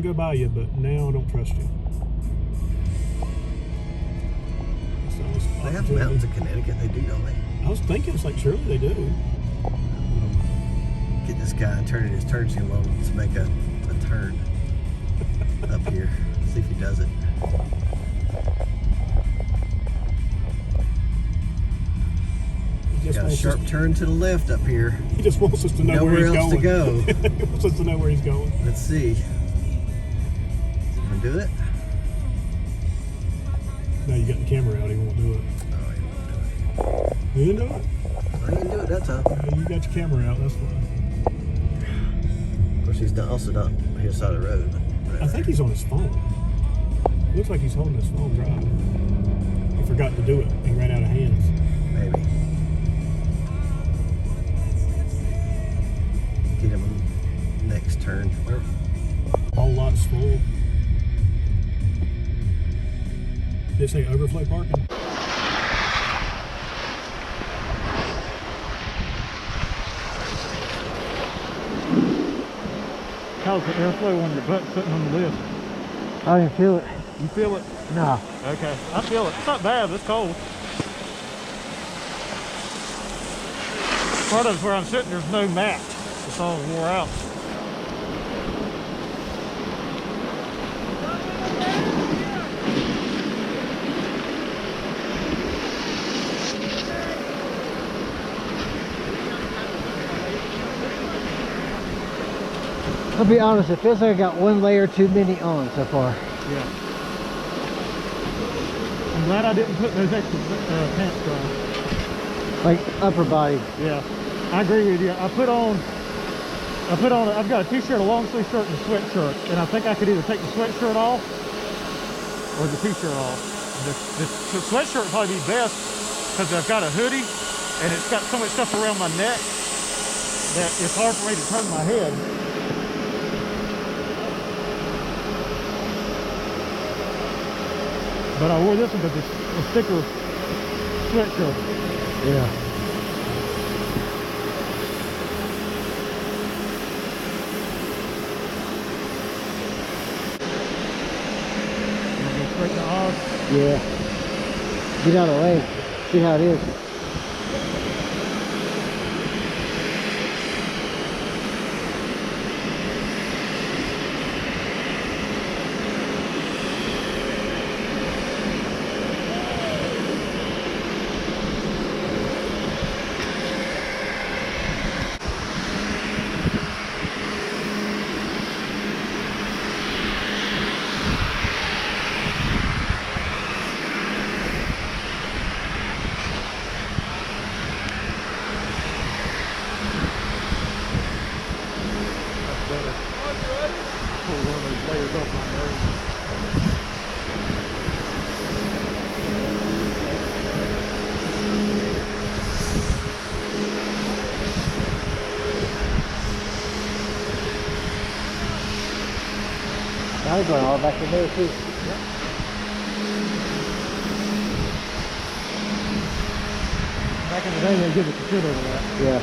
go by you, but now I don't trust you. They have mountains in Connecticut. They do, don't they? I was thinking, it's like, surely they do. Get this guy turning his turn signal to make a turn up here. See if he does it. Got a sharp turn to the left up here. He just wants us to know where he's going. Nowhere else to go. He wants us to know where he's going. Let's see. Is he gonna do it? No, you got the camera out. He won't do it. Oh, he won't do it. He didn't do it? I didn't do it that time. You got your camera out. That's fine. Of course, he's also not on his side of the road. I think he's on his phone. It looks like he's holding his phone driving. He forgot to do it. He ran out of hands. Maybe. Get him on the next turn. All lots full. Did it say overflow parking? How's the airflow when your butt's sitting on the lift? I didn't feel it. You feel it? No. Okay, I feel it. It's not bad, it's cold. Part of it's where I'm sitting, there's no mat. It's all wore out. I'll be honest, it feels like I got one layer too many on so far. Yeah. I'm glad I didn't put those extra pants on. Like upper body. Yeah, I agree with you. I've got a t-shirt, a long sleeve shirt, and a sweatshirt, and I think I could either take the sweatshirt off or the t-shirt off. The sweatshirt would probably be best because I've got a hoodie and it's got so much stuff around my neck that it's hard for me to turn my head. But I wore this one because it's a thicker sweatshirt. Yeah. Go straight to Oz. Yeah. Get out of the way. See how it is. Now we're going all back in there too. Yep. Back in the day, they give us a shit over that. Yeah.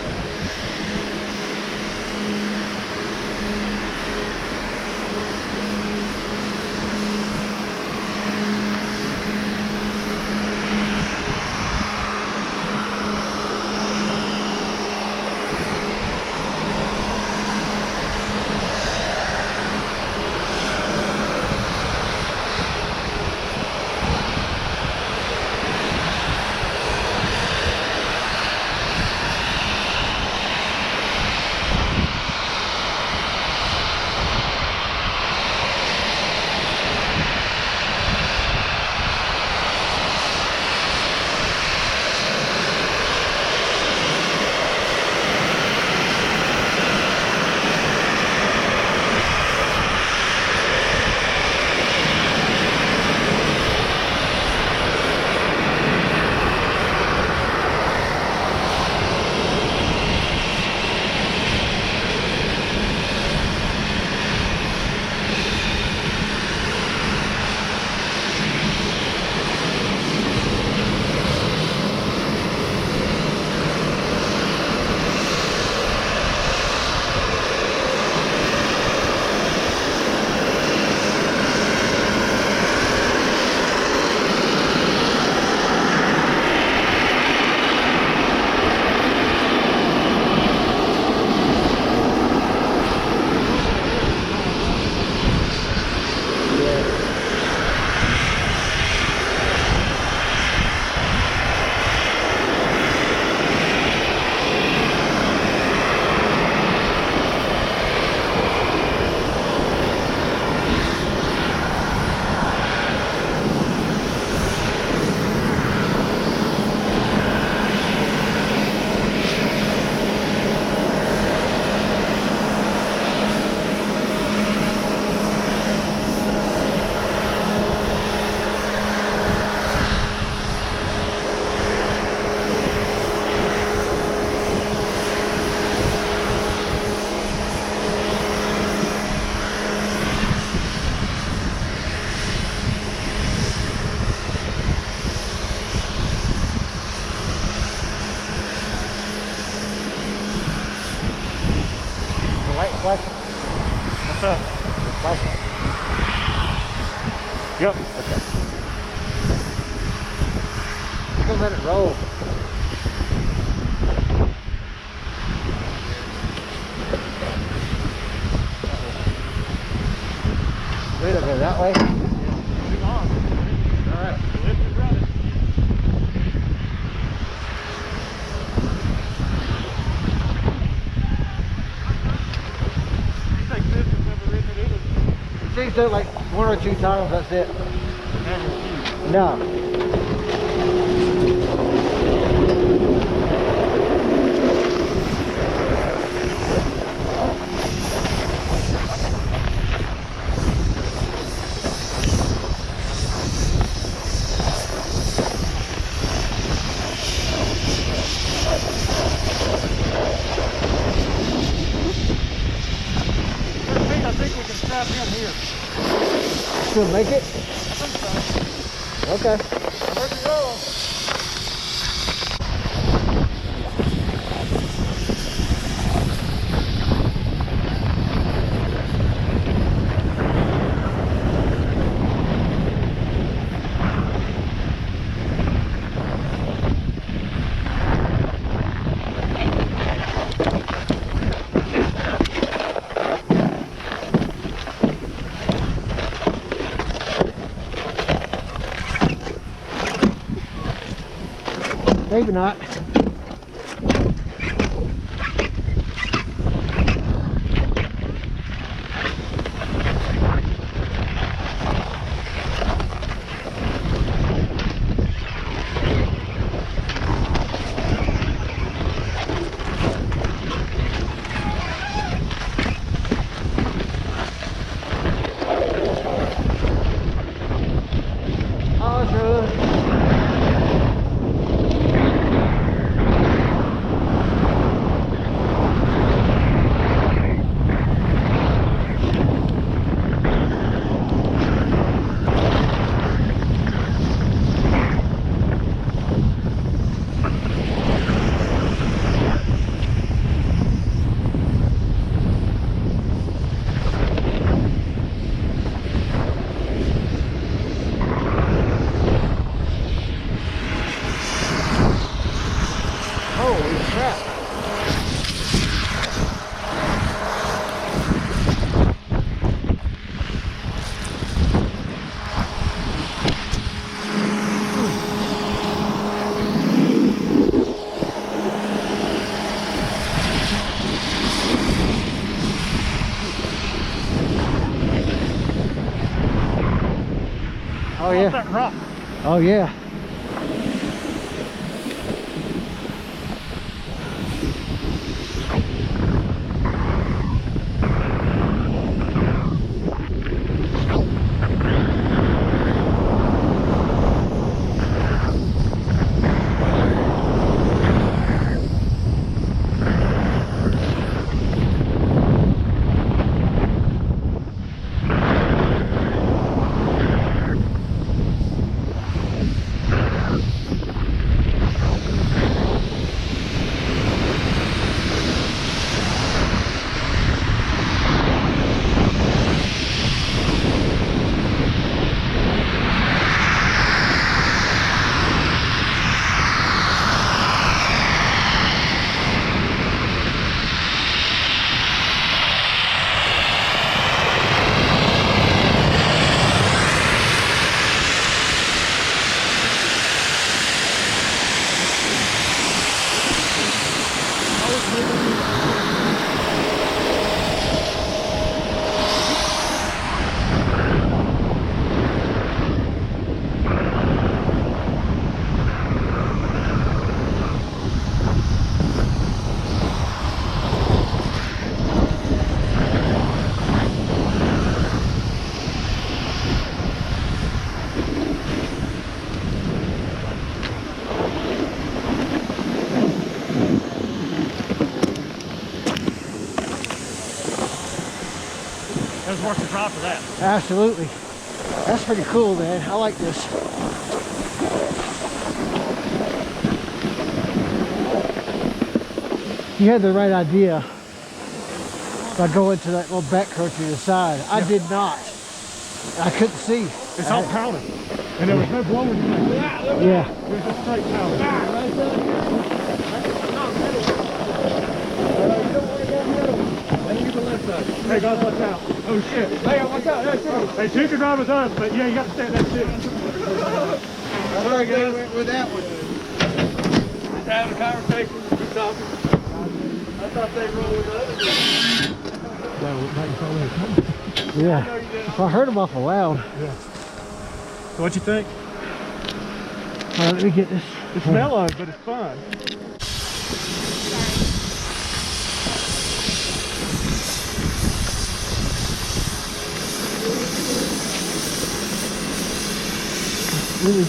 Flash. What's up? Flash. Yep. Okay. Just gonna let it roll. Wait a minute, that way. Move on. All right. Lift it running. You think this has never ridden it either? She's done it like 1 or 2 times, that's it. Never. No. I think we can strap in here. Still make it? I think so. Okay. Where'd you go? Maybe not. Oh, sure. Holy crap. Oh yeah. That rock. Oh yeah. It was worth the drive for that. Absolutely. That's pretty cool, man. I like this. You had the right idea. If I go into that little back curve to the side, I did not. I couldn't see. It's all powder. And there was no blowers in there. Yeah. There's just straight powder. Hey guys, watch out. Oh shit. Hey, watch out. Hey, she can drive with us, but yeah, you got to stay at that shit. Sorry guys, with that one. Just having a conversation, keep talking. I thought they rolled with the other dude. Yeah. Well, I heard them awful loud. Yeah. So what you think? All right, let me get this. It's mellow, but it's fun. Really.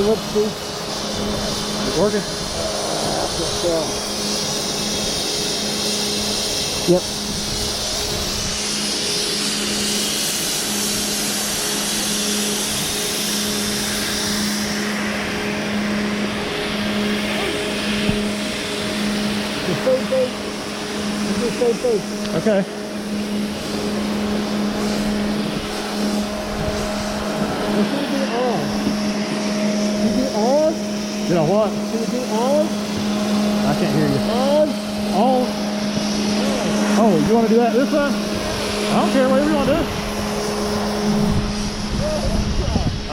Let's see. Working? Yep. The same thing. The same thing. Okay. Let's do it on. You do on? You know what? Can you do on? I can't hear you. On? Oh. Oh, you want to do that this time? I don't care, whatever you want to do.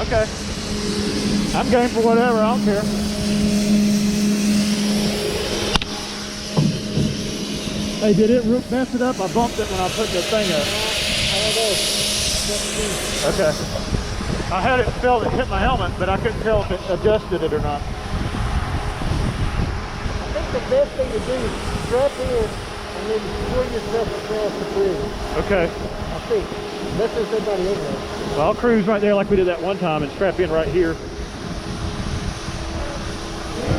Okay. I'm game for whatever, I don't care. Hey, did it mess it up? I bumped it when I put the thing up. Okay. I had it felt it hit my helmet, but I couldn't tell if it adjusted it or not. I think the best thing to do is strap in and then swing yourself across the bridge. Okay. I think. Unless there's somebody over there. Well, I'll cruise right there like we did that one time and strap in right here.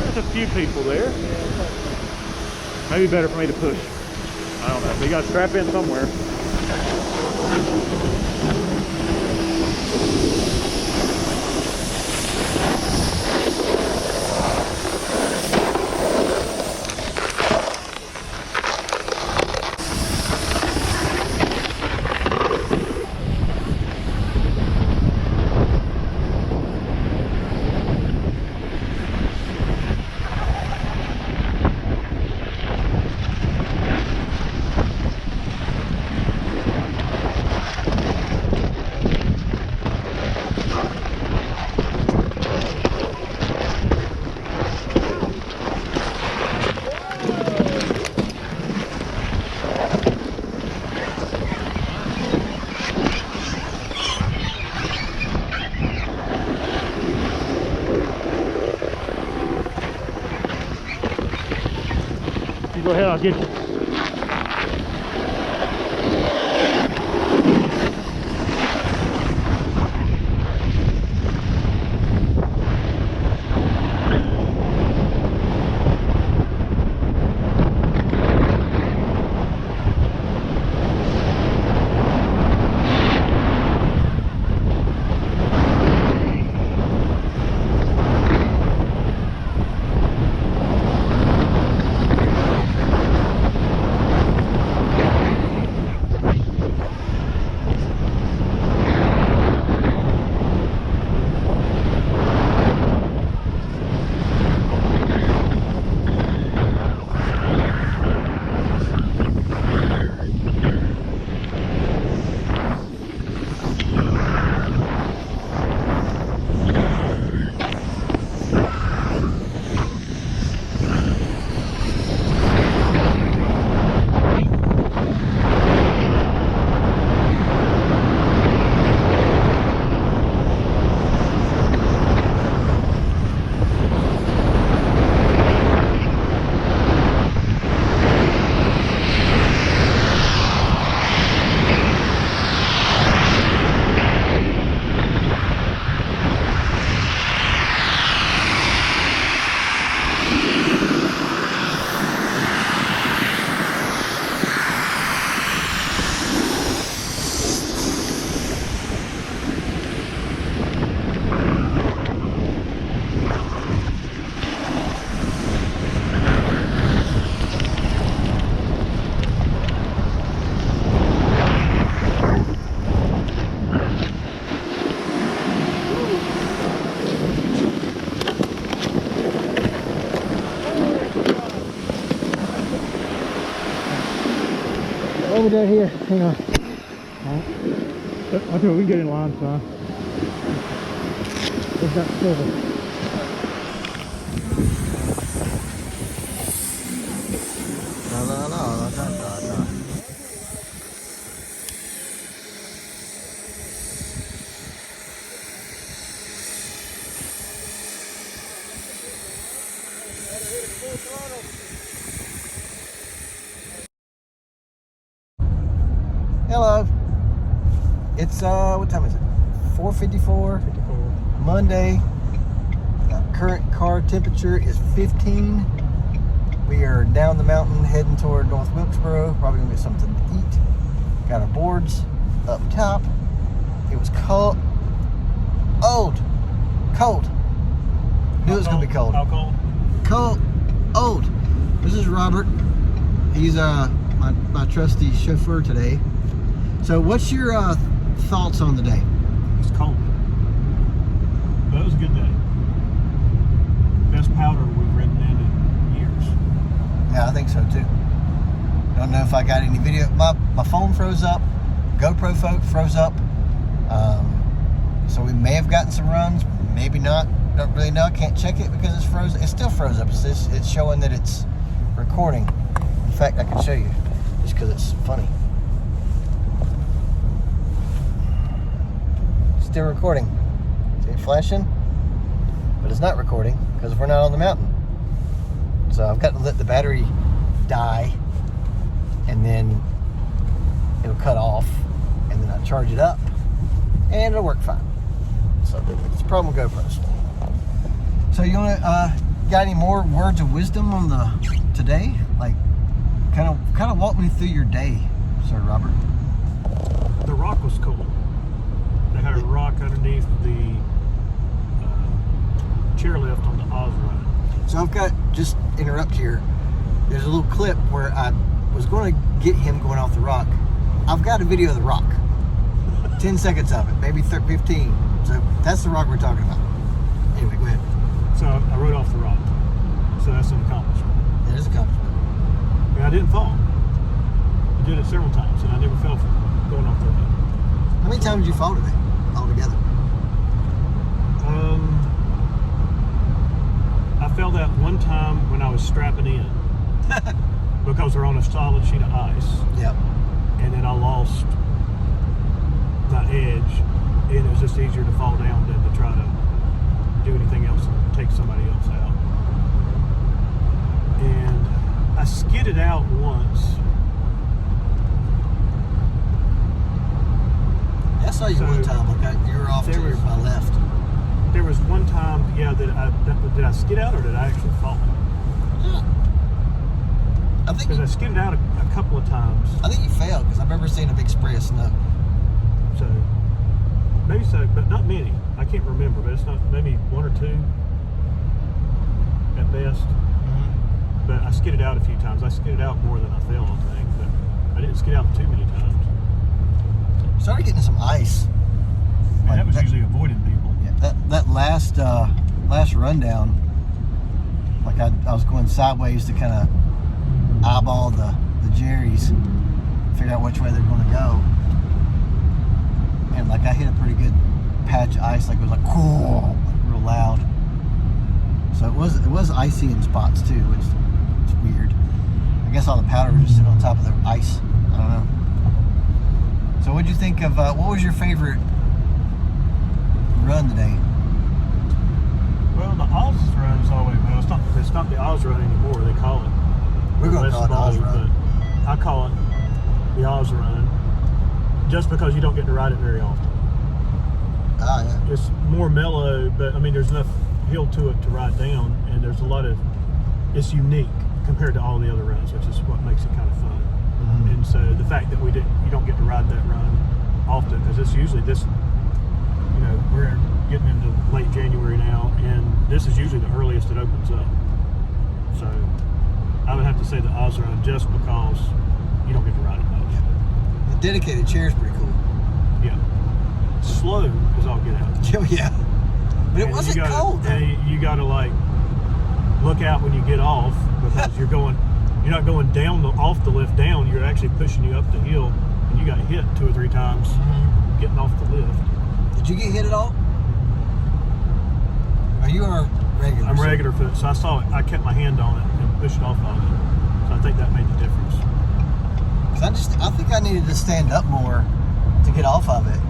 There's a few people there. Maybe better for me to push. I don't know. We got to strap in somewhere. You go ahead, I'll get you. we do here? Hang on. I think we can get in line, son. We've got silver. No. Hello. It's what time is it? 4:54. Monday. Current car temperature is 15. We are down the mountain heading toward North Wilkesboro. Probably gonna get something to eat. Got our boards up top. It was cold. Cold. Knew it was gonna be cold. How cold? Cold. Old. This is Robert. He's my trusty chauffeur today. So what's your thoughts on the day? It's cold. But it was a good day. Best powder we've ridden in years. Yeah, I think so too. Don't know if I got any video. My phone froze up. GoPro froze up. So we may have gotten some runs, maybe not. Don't really know. Can't check it because it's frozen. It still froze up. It's showing that it's recording. In fact, I can show you just because it's funny. Still recording. See it flashing? But it's not recording because we're not on the mountain. So I've got to let the battery die and then it'll cut off and then I charge it up and it'll work fine. So it's a problem with GoPros. So you want to got any more words of wisdom on the today? Like kind of walk me through your day, Sir Robert. The rock was cool. They had a rock underneath the chairlift on the Oz run. So I've got, just interrupt here, there's a little clip where I was going to get him going off the rock. I've got a video of the rock. 10 seconds of it, maybe 15. So that's the rock we're talking about. Anyway, go ahead. So I rode off the rock. So that's an accomplishment. It is a accomplishment. And I didn't fall. I did it several times and I never fell from going off the rock. How many times did you fall today, altogether? I fell that one time when I was strapping in because we're on a solid sheet of ice. Yep. And then I lost my edge and it was just easier to fall down than to try to do anything else and take somebody else out. And I skidded out once. I saw you one time. Okay, you were off to my left. There was one time, yeah, did I skid out or did I actually fall? I think Because I skidded out a couple of times. I think you failed because I remember seeing a big spray of snow. So maybe so, but not many. I can't remember, but it's not maybe one or two at best. Mm-hmm. But I skidded out a few times. I skidded out more than I fell, I think, but I didn't skid out too many times. Started getting some ice. And that was usually avoiding people. Yeah, that last rundown, like I was going sideways to kind of eyeball the Jerry's, figure out which way they're going to go, and like I hit a pretty good patch of ice, like it was like cool, like real loud. So it was icy in spots too, which is weird. I guess all the powder was just sitting on top of the ice. I don't know. So what'd you think of, what was your favorite run today? Well, the Oz run is always, well, it's not the Oz run anymore, they call it. We're going to call it the Oz run. But I call it the Oz run just because you don't get to ride it very often. Ah, yeah. It's more mellow, but I mean, there's enough hill to it to ride down, and there's a lot of, it's unique compared to all the other runs, which is what makes it kind of fun. Mm-hmm. And so the fact that you don't get to ride that run often, because it's usually this, you know, we're getting into late January now, and this is usually the earliest it opens up. So I would have to say the Oz run just because you don't get to ride it much. The dedicated chair is pretty cool. Yeah. Slow as all get out. Oh, yeah. But it wasn't cold. And you got to like look out when you get off because you're going you're not going down off the lift down. You're actually pushing you up the hill, and you got hit 2 or 3 times getting off the lift. Did you get hit at all? Or you are regular? I'm regular foot, so I saw it. I kept my hand on it and pushed off of it. So I think that made the difference. I think I needed to stand up more to get off of it.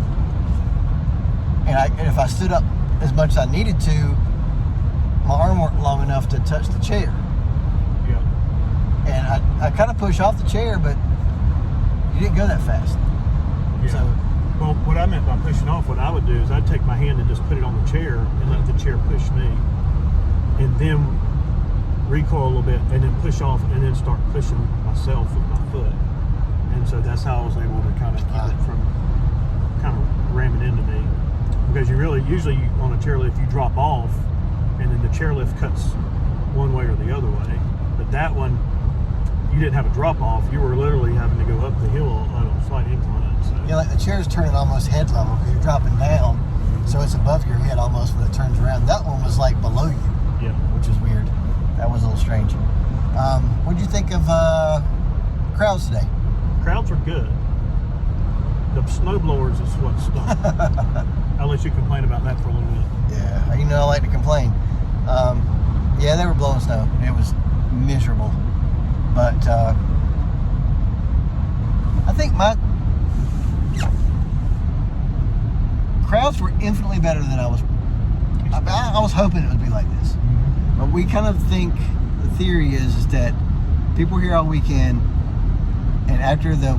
And if I stood up as much as I needed to, my arm weren't long enough to touch the chair. Yeah. And I kind of pushed off the chair, but you didn't go that fast. Yeah. So, well, what I meant by pushing off, what I would do is I'd take my hand and just put it on the chair and let the chair push me. And then recoil a little bit and then push off and then start pushing myself with my foot. And so that's how I was able to kind of keep it from kind of ramming into me. Because usually on a chairlift, you drop off and then the chairlift cuts one way or the other way. But that one, you didn't have a drop off. You were literally having to go up the hill on a slight incline. So. Yeah, like the chair's turning almost head level because you're dropping down. So it's above your head almost when it turns around. That one was like below you. Yeah. Which is weird. That was a little strange. What'd you think of crowds today? Crowds were good. The snowblowers is what stunk. I'll let you complain about that for a little bit. Yeah, you know I like to complain. Yeah, they were blowing snow. It was miserable. But I think my crowds were infinitely better than I was hoping it would be like this. But we kind of think the theory is that people were here all weekend, and after the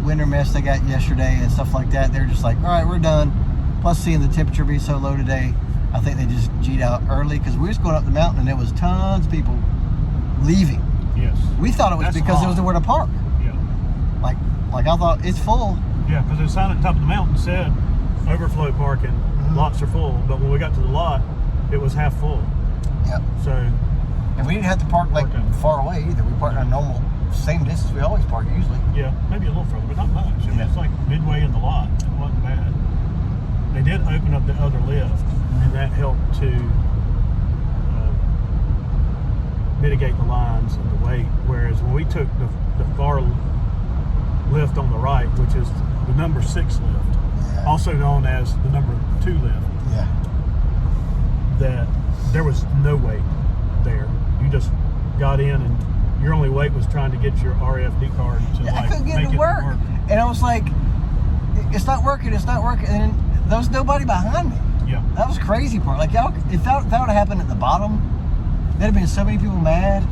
winter mess they got yesterday and stuff like that, they're just like, all right, we're done. Plus seeing the temperature be so low today, I think they just G'd out early because we were just going up the mountain and there was tons of people leaving. Yes. We thought it was because there was nowhere to park. Yeah. Like I thought it's full. Yeah, because the sign at the top of the mountain said overflow parking, lots are full. But when we got to the lot, it was half full. Yep. So. And we didn't have to park like far away either. We parked on normal, same distance we always park usually. Yeah, maybe a little further, but not much. I mean, it's like midway in the lot. It wasn't bad. They did open up the other lift, and that helped to mitigate the lines and the weight. Whereas when we took the far lift on the right, which is the number 6 lift, also known as the number 2 lift, that there was no weight there. You just got in, and your only weight was trying to get your RFD card to I couldn't get it to work. And I was like, it's not working, and there was nobody behind me. Yeah. That was the crazy part. Like, y'all, if that would have happened at the bottom, there'd have been so many people mad,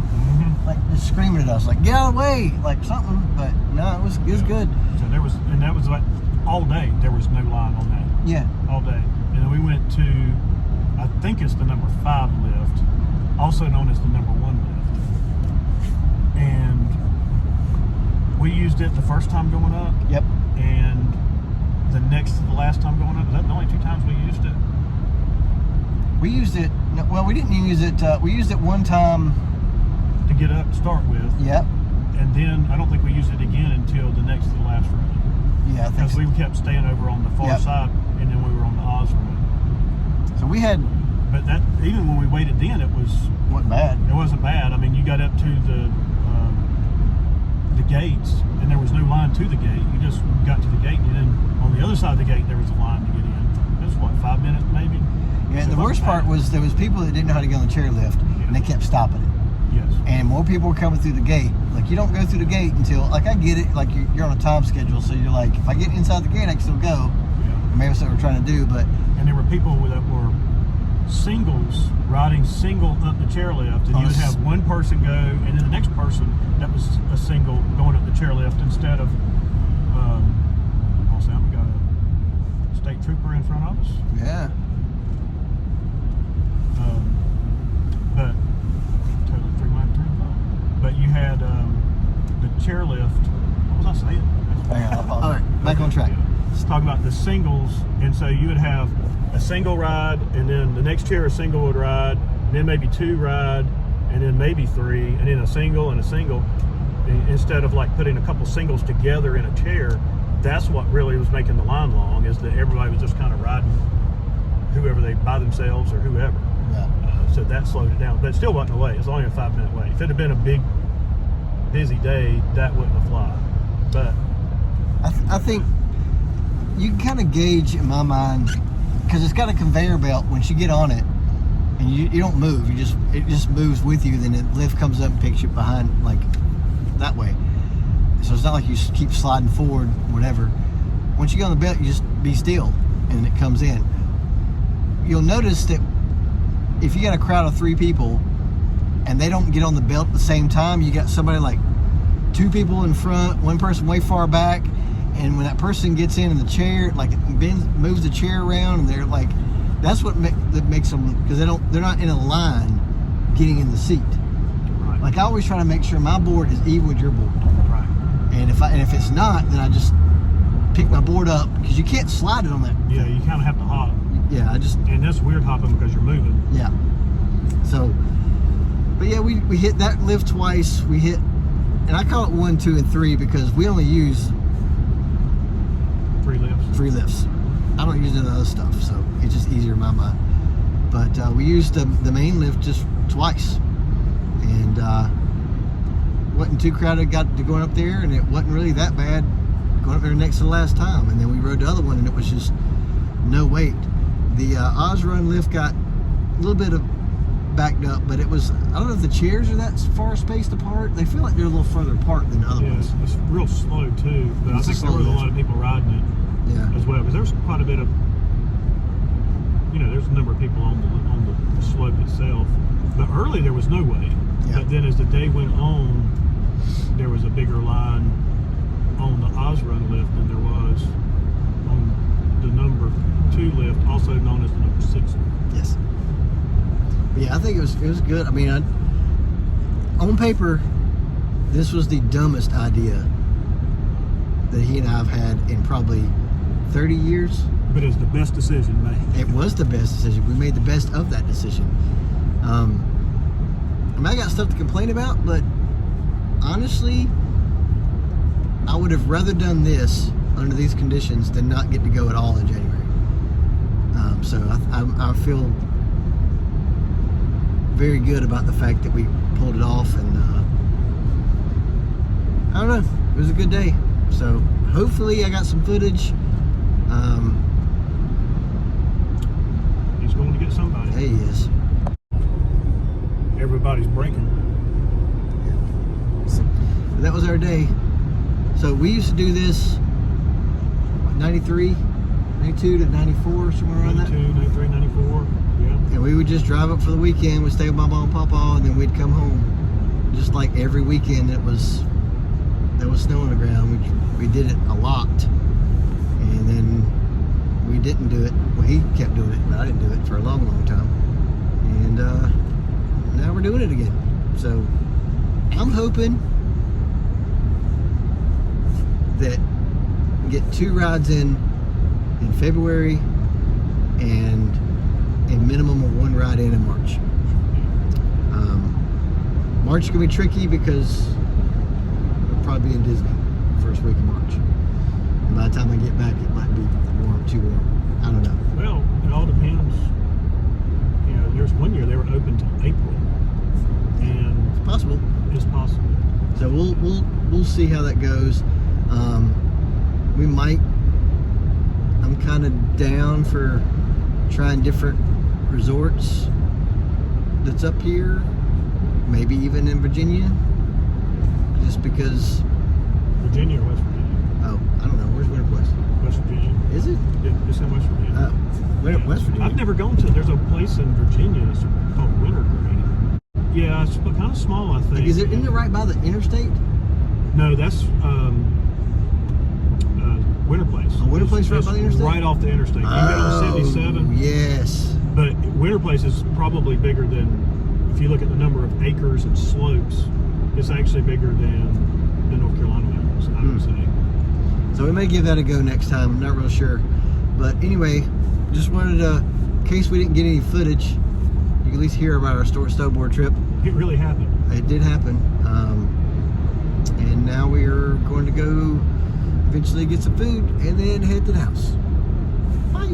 like just screaming at us, like, get out of the way, like something. But no, it was good. So that was like all day. There was no line on that. Yeah. All day. And then we went to, I think it's the number 5 lift, also known as the number 1 lift. And we used it the first time going up. Yep. And the next to the last time going up. Was that the only 2 times we used it? We used it, well, we didn't use it, we used it one time. To get up to start with. Yep. And then I don't think we used it again until the next to the last run. Yeah, I think because we kept staying over on the far side, and then we were on the Oz run. So we had. But that, even when we waited then, wasn't bad. It wasn't bad. I mean, you got up to the gates, and there was no line to the gate. You just got to the gate, and then on the other side of the gate, there was a line to get in. It was what, 5 minutes maybe? Yeah, and the worst part was there was people that didn't know how to get on the chairlift, and they kept stopping it. Yes. And more people were coming through the gate. Like, you don't go through the gate until, like, I get it, like you're on a time schedule, so you're like, if I get inside the gate, I can still go. Yeah. Maybe that's what we're trying to do, but. And there were people that were singles, riding single up the chairlift, and you would have one person go, and then the next person that was a single going up the chairlift instead of, also, we got a state trooper in front of us. Yeah. But totally threw my train of thought. But you had the chairlift. What was I saying? All right, back on track. Let's talk about the singles, and so you would have a single ride, and then the next chair a single would ride, and then maybe 2 ride, and then maybe 3, and then a single and a single. Instead of like putting a couple singles together in a chair, that's what really was making the line long, is that everybody was just kind of riding whoever they by themselves or whoever. Yeah. So that slowed it down, but it still wasn't a wait. It was only a 5-minute wait. If it had been a big busy day, that wouldn't fly. But I think you can kind of gauge in my mind, because it's got a conveyor belt. Once you get on it, and you don't move, it just moves with you. Then the lift comes up and picks you behind, like that way. So it's not like you keep sliding forward, whatever. Once you get on the belt, you just be still, and it comes in. You'll notice that if you got a crowd of 3 people, and they don't get on the belt at the same time, you got somebody like 2 people in front, 1 person way far back, and when that person gets in the chair, like it moves the chair around, and they're like, that's what that makes them, because they're not in a line getting in the seat. right. Like I always try to make sure my board is even with your board. Right. And if it's not, then I just pick my board up, because you can't slide it on that. Yeah, you kind of have to hop. Yeah, And that's weird hopping because you're moving. yeah. So, but yeah, we hit that lift twice. We hit, and I call it 1, 2, and 3 because we only use 3 lifts. 3 lifts. I don't use any other stuff, so it's just easier in my mind. But we used the main lift just twice, and wasn't too crowded. Got to going up there, and it wasn't really that bad going up there next to the last time. And then we rode the other one, and it was just no weight. The Osrun lift got a little bit of backed up, but it was, I don't know if the chairs are that far spaced apart. They feel like they're a little further apart than the other ones. It's real slow too, but I think there was a lot of people riding it as well, because there's quite a bit of, there's a number of people on the slope itself. But early there was no way, but then as the day went on, there was a bigger line on the Osrun lift than there was on the number 2 lift, also known as the number 6 lift. Yes. But yeah, I think it was good. I mean, on paper, this was the dumbest idea that he and I have had in probably 30 years. But it was the best decision made. It was the best decision. We made the best of that decision. I mean, I got stuff to complain about, but honestly, I would have rather done this under these conditions than not get to go at all in January. So I feel very good about the fact that we pulled it off, and I don't know, it was a good day. So hopefully I got some footage. He's going to get somebody. Hey, he is. Everybody's breaking. So that was our day. So we used to do this 93, 92 to 94, somewhere around 92, 93, 94, yeah. And we would just drive up for the weekend. We'd stay with my mom and papa, and then we'd come home. Just like every weekend there was snow on the ground. We did it a lot. And then we didn't do it. Well, he kept doing it, but I didn't do it for a long, long time. And now we're doing it again. So I'm hoping that we get 2 rides in February and a minimum of 1 ride in March. March is going to be tricky because we'll probably be in Disney first week of March. And by the time I get back, it might be too warm. I don't know. Well, it all depends. There's one year they were open till April, and It's possible. it's possible. So we'll see how that goes. We might. I'm kind of down for trying different resorts that's up here, maybe even in Virginia, just because. Virginia or West Virginia? Oh, I don't know. Where's Winter Place? West Virginia. Is it? Yeah, it's in West Virginia. Oh, West Virginia. I've never gone to. There's a place in Virginia that's called Wintergreen. Yeah, it's kind of small, I think. Isn't it right by the interstate? No, that's Winter Place. Oh, Winter Place right by the interstate? Right off the interstate. You can get on 77. Yes. But Winter Place is probably bigger than, if you look at the number of acres and slopes, it's actually bigger than the North Carolina mountains, I would say. So we may give that a go next time. I'm not real sure. But anyway, just wanted to, in case we didn't get any footage, you can at least hear about our snowboard trip. It really happened. It did happen. And now we are going to go eventually get some food and then head to the house. Bye.